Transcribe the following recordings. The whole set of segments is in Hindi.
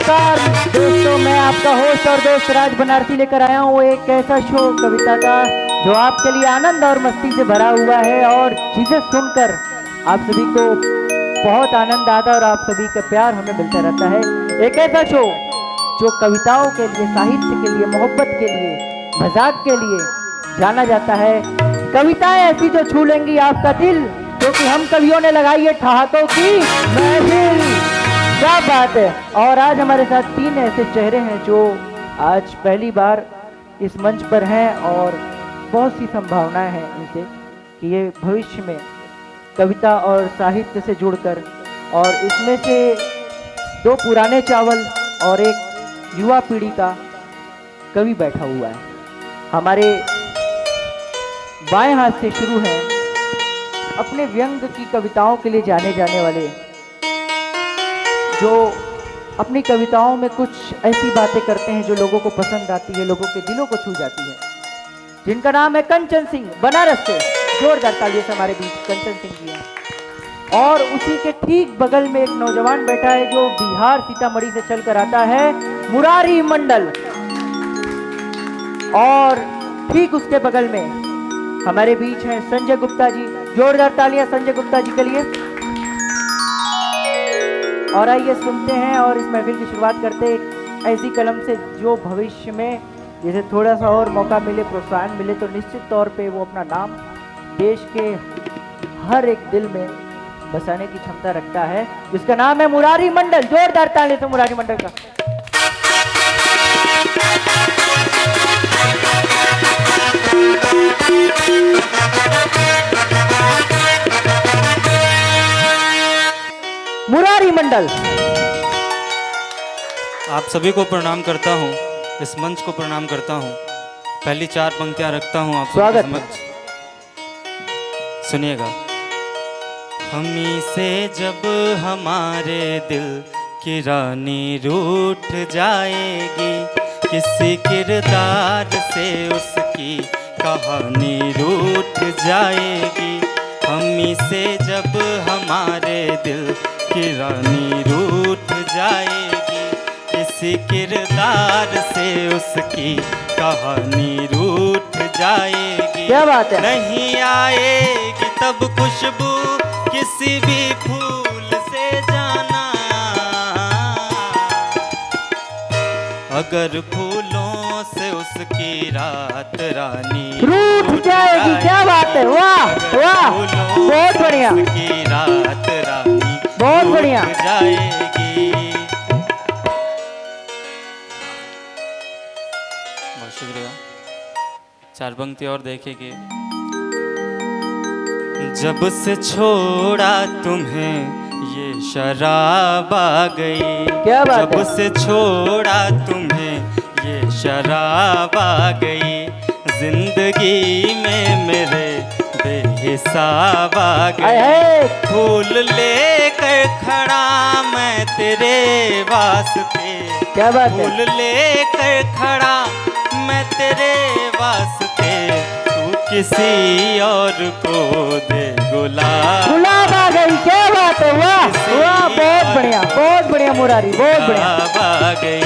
नमस्कार दोस्तों, मैं आपका होस्ट और दोस्त राज बनारसी लेकर आया हूँ एक ऐसा शो कविता का जो आपके लिए आनंद और मस्ती से भरा हुआ है और जिसे सुनकर आप सभी को बहुत आनंद आता है और आप सभी का प्यार हमें मिलता रहता है। एक ऐसा शो जो कविताओं के लिए, साहित्य के लिए, मोहब्बत के लिए, मजाक के लिए जाना जाता है। कविताएं ऐसी जो छू लेंगी आपका दिल, क्योंकि हम कवियों ने लगाई है ठहाकों की महफिल। क्या बात है। और आज हमारे साथ तीन ऐसे चेहरे हैं जो आज पहली बार इस मंच पर हैं और बहुत सी संभावनाएं हैं इनसे कि ये भविष्य में कविता और साहित्य से जुड़कर, और इसमें से दो पुराने चावल और एक युवा पीढ़ी का कवि बैठा हुआ है। हमारे बाएं हाथ से शुरू है अपने व्यंग की कविताओं के लिए जाने जाने वाले, जो अपनी कविताओं में कुछ ऐसी बातें करते हैं जो लोगों को पसंद आती है, लोगों के दिलों को छू जाती है, जिनका नाम है कंचन सिंह। बनारस से जोरदार तालियों से हमारे बीच कंचन सिंह जी हैं। और उसी के ठीक बगल में एक नौजवान बैठा है जो बिहार सीतामढ़ी से चलकर आता है, मुरारी मंडल। और ठीक उसके बगल में हमारे बीच हैं संजय गुप्ता जी। जोरदार तालियां संजय गुप्ता जी के लिए। और आइए सुनते हैं और इस महफिल की शुरुआत करते हैं एक ऐसी कलम से जो भविष्य में जैसे थोड़ा सा और मौका मिले, प्रोत्साहन मिले तो निश्चित तौर पे वो अपना नाम देश के हर एक दिल में बसाने की क्षमता रखता है, जिसका नाम है मुरारी मंडल। जोरदार तालियां से मुरारी मंडल का। मुरारी मंडल, आप सभी को प्रणाम करता हूँ, इस मंच को प्रणाम करता हूँ। पहली चार पंक्तियाँ रखता हूँ आप स्वागत सबके समक्ष, सुनिएगा। हमी से जब हमारे दिल की रानी रूठ जाएगी, किसी किरदार से उसकी कहानी रूठ जाएगी। हमी से जब हमारे दिल की रानी रूठ जाएगी, किसी किरदार से उसकी कहानी रूठ जाएगी। क्या बात है। नहीं आएगी तब खुशबू किसी भी फूल से जाना, अगर फूलों से उसकी रात रानी रूठ जाएगी। क्या बात है, वाह वाह, बहुत बढ़िया, उसकी रात रानी बहुत बढ़िया जाएगी। बहुत शुक्रिया। चार पंक्ति और देखेंगे। जब से छोड़ा तुम्हें ये शराब आ गई, क्या बात जब है। से छोड़ा तुम्हें ये शराब आ गई, जिंदगी में मेरे बेहिसाब आ गई। फूल लेकर खड़ा मैं तेरे वास्ते, क्या बात है। फूल लेकर खड़ा मैं तेरे वास्ते, तू किसी और को दे गुलाब। गुलाब आ गई। क्या बात है, वाह वाह, बहुत बढ़िया, बहुत बढ़िया मुरारी, बहुत बढ़िया। आ गई।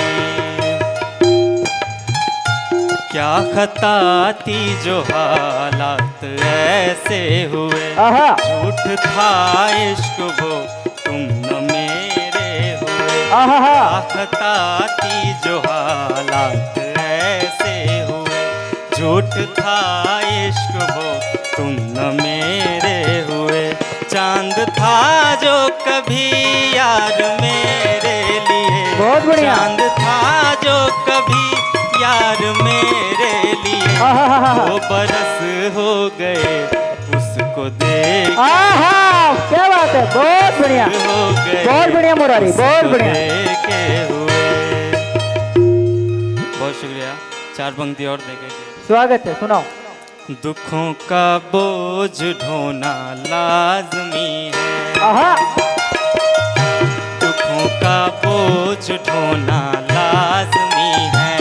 क्या खता थी जो हालात ऐसे हुए, झूठ था इश्क वो तुम न मेरे हुए। क्या खता थी जो हालात ऐसे हुए, झूठ था इश्क वो तुम न मेरे हुए। चांद था जो कभी यार मेरे लिए, बहुत बढ़िया। चांद था जो कभी यार मेरे लिए, वो बरस हो गए उसको देख। क्या बात है, बहुत बढ़िया, हो गए बहुत बढ़िया मुरारी, बहुत बढ़िया। देखे हुए। बहुत शुक्रिया। चार पंक्ति और देखेंगे। स्वागत है, सुनाओ। दुखों का बोझ ढोना लाजमी है, दुखों का बोझ ढोना लाजमी है,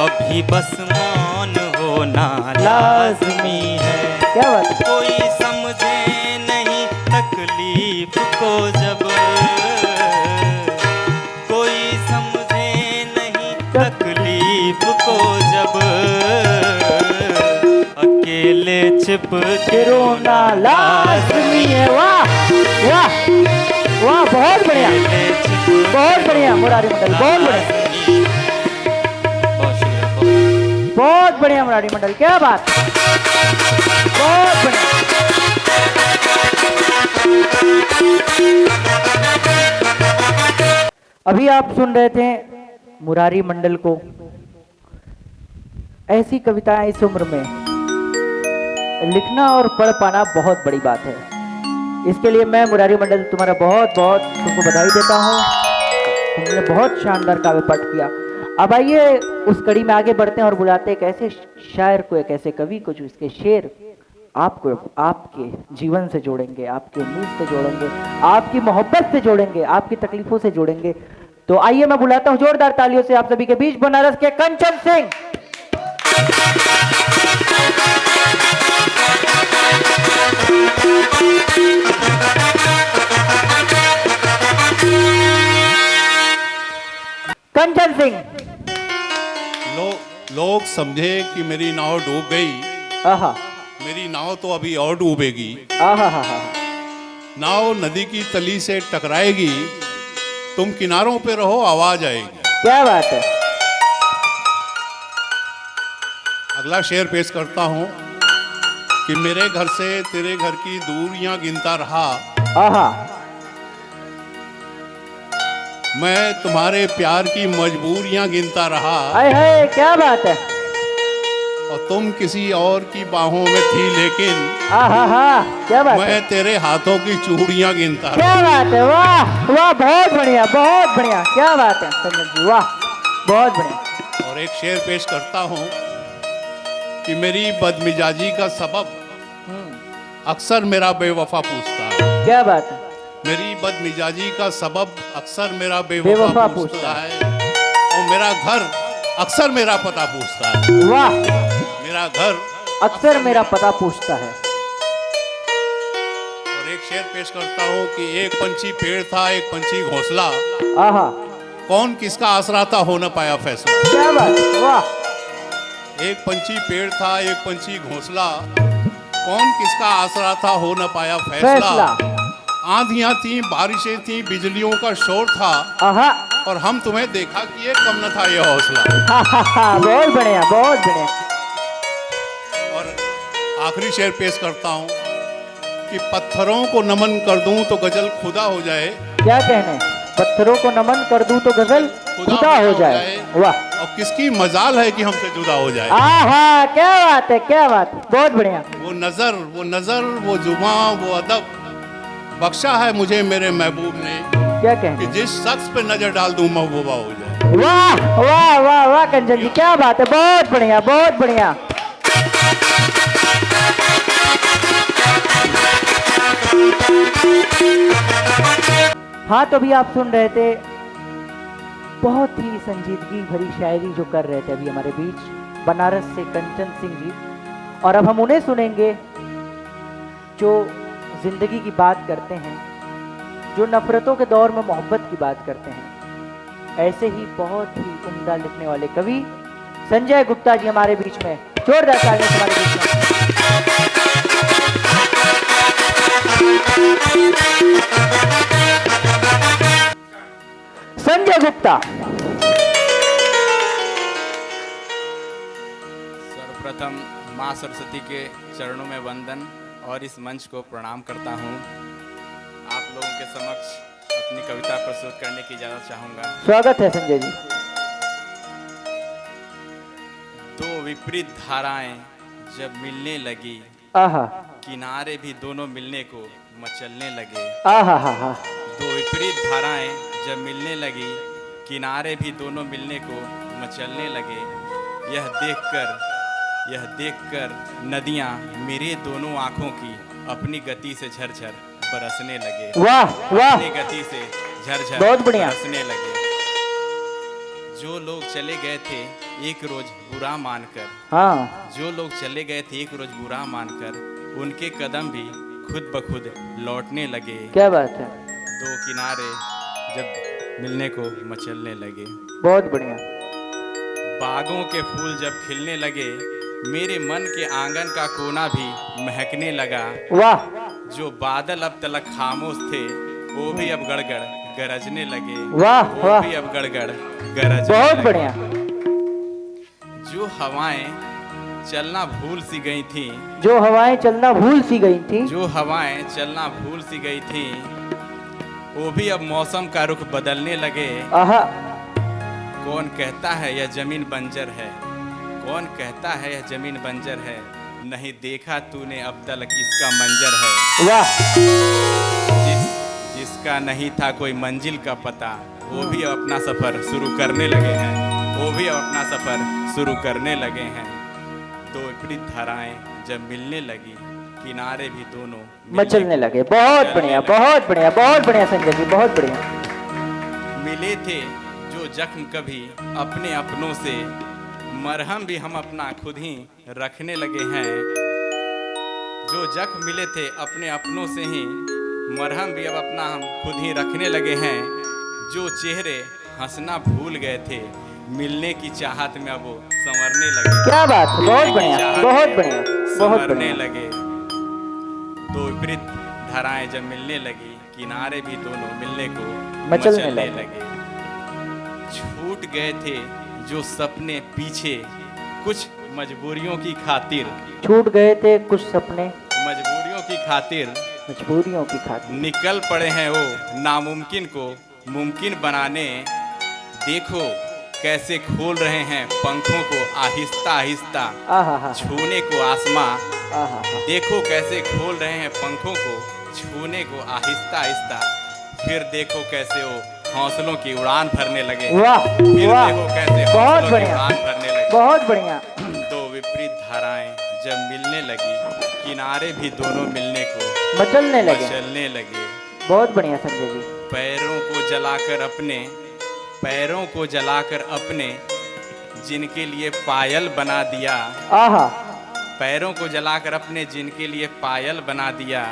अभी बस मौन होना लाजमी है। क्या बात है। कोई समझे नहीं तकलीफ को जब, कोई समझे के रोना लाजमी है। वाह वाह वाह, बहुत बढ़िया, बहुत बढ़िया मुरारी मंडल, बहुत बढ़िया, बहुत बढ़िया मुरारी मंडल, क्या बात, बहुत बढ़िया। अभी आप सुन रहे थे मुरारी मंडल को। ऐसी कविताएं इस उम्र में लिखना और पढ़ पाना बहुत बड़ी बात है। इसके लिए मैं मुरारी मंडल तुम्हारा बहुत बहुत तुमको बधाई देता हूँ। तुमने बहुत शानदार काव्य पाठ किया। अब आइए उस कड़ी में आगे बढ़ते हैं और बुलाते हैं एक ऐसे शायर को, एक ऐसे कवि को जो इसके शेर आपको आपके जीवन से जोड़ेंगे, आपकी उम्मीद से जोड़ेंगे, आपकी मोहब्बत से जोड़ेंगे, आपकी तकलीफों से जोड़ेंगे। तो आइए मैं बुलाता हूँ जोरदार तालियों से आप सभी के बीच बनारस के कंचन सिंह। कंचन सिंह। लोग समझे कि मेरी नाव डूब गई। आहा, मेरी नाव तो अभी और डूबेगी। आहा, हा, हा। नाव नदी की तली से टकराएगी, तुम किनारों पे रहो, आवाज आएगी। क्या बात है। अगला शेर पेश करता हूं कि मेरे घर से तेरे घर की दूरियां गिनता रहा, आहा, मैं तुम्हारे प्यार की मजबूरियां गिनता रहा, हाय हाय, क्या बात है। और तुम किसी और की बाहों में थी लेकिन आहा हा, क्या बात है। मैं तेरे हाथों की चूड़ियां गिनता रहा। क्या बात है, वाह वाह, बहुत बढ़िया, बहुत बढ़िया, क्या बात है संजय जी, वाह, बहुत बढ़िया। और एक शेर पेश करता हूं कि मेरी बदमिजाजी का सबब अक्सर मेरा बेवफा पूछता है। क्या बात है। मेरी बदमिजाजी का सबब अक्सर मेरा बेवफा बेवफा पूछता पूछता है, और मेरा घर अक्सर मेरा पता पूछता है। वाह, मेरा घर अक्सर मेरा पता पूछता है। और एक शेर पेश करता हूँ कि एक पंछी पेड़ था, एक पंछी घोंसला, आहा, कौन किसका आसरा था हो न पाया फैसला। क्या बात, वाह, एक पंछी पेड़ था, एक पंछी घोंसला, कौन किसका आसरा था हो न पाया फैसला। आंधियां थी, बारिशें थी, बिजलियों का शोर था, आहा, और हम तुम्हें देखा कि ये कम न था ये हौसला। हा, हा, हा, बहुत बढ़िया, बहुत बढ़िया। और आखिरी शेर पेश करता हूँ कि पत्थरों को नमन कर दूं तो गजल खुदा हो जाए। क्या कहने, पत्थरों को नमन कर दूं तो गजल खुदा हो जाए। वाह, और किसकी मजाल है कि हमसे जुदा हो जाए। आहा, क्या बात है, क्या बात, बहुत बढ़िया। वो नजर, वो जुबां, वो अदब बख्शा है मुझे मेरे महबूब ने, क्या कि कहने, जिस शख्स पे नजर डाल दूं महबूबा हो जाए। वाह वाह वाह वाह कंचन जी, क्या बात है, बहुत बढ़िया, बहुत बढ़िया। हाँ, तो अभी आप सुन रहे थे बहुत ही संजीदगी भरी शायरी जो कर रहे थे अभी हमारे बीच बनारस से कंचन सिंह जी। और अब हम उन्हें सुनेंगे जो जिंदगी की बात करते हैं, जो नफरतों के दौर में मोहब्बत की बात करते हैं। ऐसे ही बहुत ही उम्दा लिखने वाले कवि संजय गुप्ता जी हमारे बीच में, जोरदार तालियां हमारे बीच में। संजय गुप्ता। सर्वप्रथम माँ सरस्वती के चरणों में वंदन और इस मंच को प्रणाम करता हूँ। आप लोगों के समक्ष अपनी कविता प्रस्तुत करने की इजाज़त चाहूँगा। स्वागत है संजय जी। दो विपरीत धाराएं जब मिलने लगी, आहा, किनारे भी दोनों मिलने को मचलने लगे। आहा, हा, हा, दो विपरीत धाराएं जब मिलने लगी, किनारे भी दोनों मिलने को मचलने लगे। यह देखकर नदियां मेरे दोनों आंखों की अपनी गति से झरझर बरसने लगे। वाह वाह, अपनी गति से झरझर बहुत बढ़िया। बरसने लगे। जो लोग चले गए थे एक रोज बुरा मानकर, हाँ, जो लोग चले गए थे एक रोज बुरा मानकर, उनके कदम भी खुद ब खुद लौटने लगे। क्या बात है, दो किनारे जब मिलने को मचलने लगे। बहुत बढ़िया। बागों के फूल जब खिलने लगे, मेरे मन के आंगन का कोना भी महकने लगा। वाह जो बादल अब तलक खामोश थे वो भी अब गड़गड़ गरजने लगे। वाह वो वाह, भी अब गड़गड़ गरजने बहुत लगे। बढ़िया। जो हवाएं चलना भूल सी गई थी, जो हवाएं चलना भूल सी गई थी, जो हवाएं चलना भूल सी गई थी, वो भी अब मौसम का रुख बदलने लगे। आहा, कौन कहता है यह जमीन बंजर है, कौन कहता है यह जमीन बंजर है, नहीं देखा तूने अब तक इसका मंजर है। वाह जिसका नहीं था कोई मंजिल का पता, वो भी अब अपना सफर शुरू करने लगे हैं, वो भी अब अपना सफर शुरू करने लगे हैं। दो विपरीत धाराएं जब मिलने लगी, किनारे भी दोनों मचलने लगे। बहुत बढ़िया, बहुत बढ़िया, बहुत बढ़िया संजय जी, बहुत बढ़िया। मिले थे जो जख्म कभी अपने अपनों से, मरहम भी हम अपना खुद ही रखने लगे हैं। जो जख्म मिले थे अपने अपनों से ही, मरहम भी अब अपना हम खुद ही रखने लगे हैं। जो चेहरे हंसना भूल गए थे, मिलने की चाहत में अब वो संवरने लगे। क्या बात है, बहुत बढ़िया, बहुत बढ़िया, बहुत संवरने बढ़िया। लगे। दो विपरीत धाराएं जब मिलने लगी, किनारे भी दोनों मिलने को मचलने लगे। छूट गए थे जो सपने पीछे, कुछ मजबूरियों की खातिर, छूट गए थे कुछ सपने मजबूरियों की खातिर, मजबूरियों की खातिर। निकल पड़े हैं वो नामुमकिन को मुमकिन बनाने। देखो कैसे खोल रहे हैं पंखों को आहिस्ता आहिस्ता, आहा हा, छूने को आसमां। आहा हा, देखो कैसे खोल रहे हैं पंखों को छूने को आहिस्ता आहिस्ता। फिर देखो कैसे वो हौसलों की उड़ान भरने लगे। वाह फिर वाह, देखो कैसे बहुत हौसलों की बढ़िया, उड़ान भरने लगे। बहुत बढ़िया। दो विपरीत धाराएं जब मिलने लगी, किनारे भी दोनों मिलने को मचलने लगे। चलने लगे। बहुत बढ़िया संजय जी। पैरों को जलाकर अपने, पैरों को जलाकर अपने, जिनके लिए पायल बना दिया। आहा, पैरों को जलाकर अपने, जिनके लिए पायल बना दिया।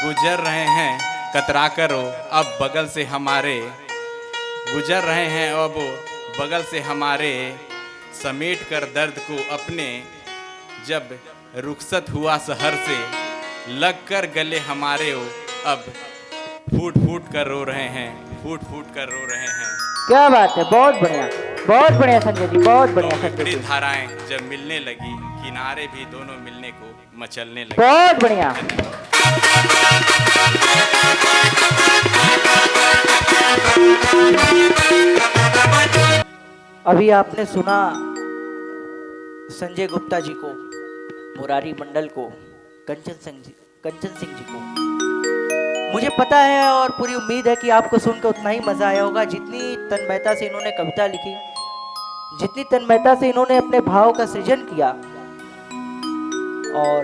गुजर रहे हैं कतरा करो अब बगल से हमारे, गुजर रहे हैं अब बगल से हमारे। समेट कर दर्द को अपने, जब रुखसत हुआ शहर से, लग कर गले हमारे वो अब फूट फूट कर रो रहे हैं, फूट फूट कर रो रहे हैं। क्या बात है, बहुत बढ़िया, बहुत बढ़िया संजय जी, बहुत बढ़िया दो संजय जी, विपरीत धाराएं जब मिलने लगी, किनारे भी दोनों मिलने को मचलने लगे। बहुत बढ़िया। अभी आपने सुना संजय गुप्ता जी को, मुरारी मंडल को, कंचन सिंह जी को। मुझे पता है और पूरी उम्मीद है कि आपको सुनकर उतना ही मजा आया होगा जितनी तन्मयता से इन्होंने कविता लिखी, जितनी तन्मयता से इन्होंने अपने भाव का सृजन किया। और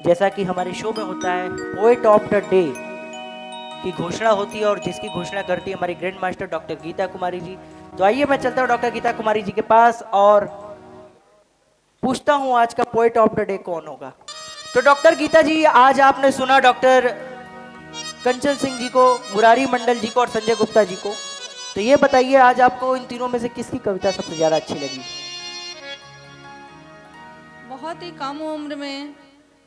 जैसा कि हमारे शो में होता है, पोएट ऑफ द डे की घोषणा होती है और जिसकी घोषणा करती है हमारी grand master doctor Geeta Kumari ji. तो आइए मैं चलता हूँ डॉक्टर गीता कुमारी जी के पास और पूछता हूँ आज का पोएट ऑफ द डे कौन होगा। तो डॉक्टर गीता जी, आज आपने सुना डॉक्टर कंचन सिंह जी को, मुरारी मंडल जी को और संजय गुप्ता जी को। तो ये बताइए आज आपको इन तीनों में से किसकी कविता सबसे ज्यादा अच्छी लगी? बहुत ही कम उम्र में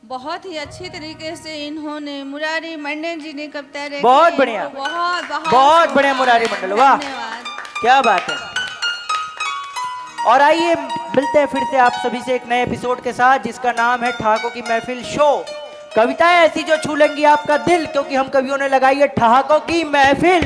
बहुत ही अच्छी तरीके से इन्होंने, मुरारी मंडल जी ने कविता लिखी। बहुत बढ़िया, बहुत बहुत बढ़िया मुरारी मंडल, वाह धन्यवाद। क्या बात है। और आइए मिलते हैं फिर से आप सभी से एक नए एपिसोड के साथ जिसका नाम है ठहाकों की महफिल शो। कविताएं ऐसी जो छू लेंगी आपका दिल, क्योंकि हम कवियों ने लगाई है ठहाकों की महफिल।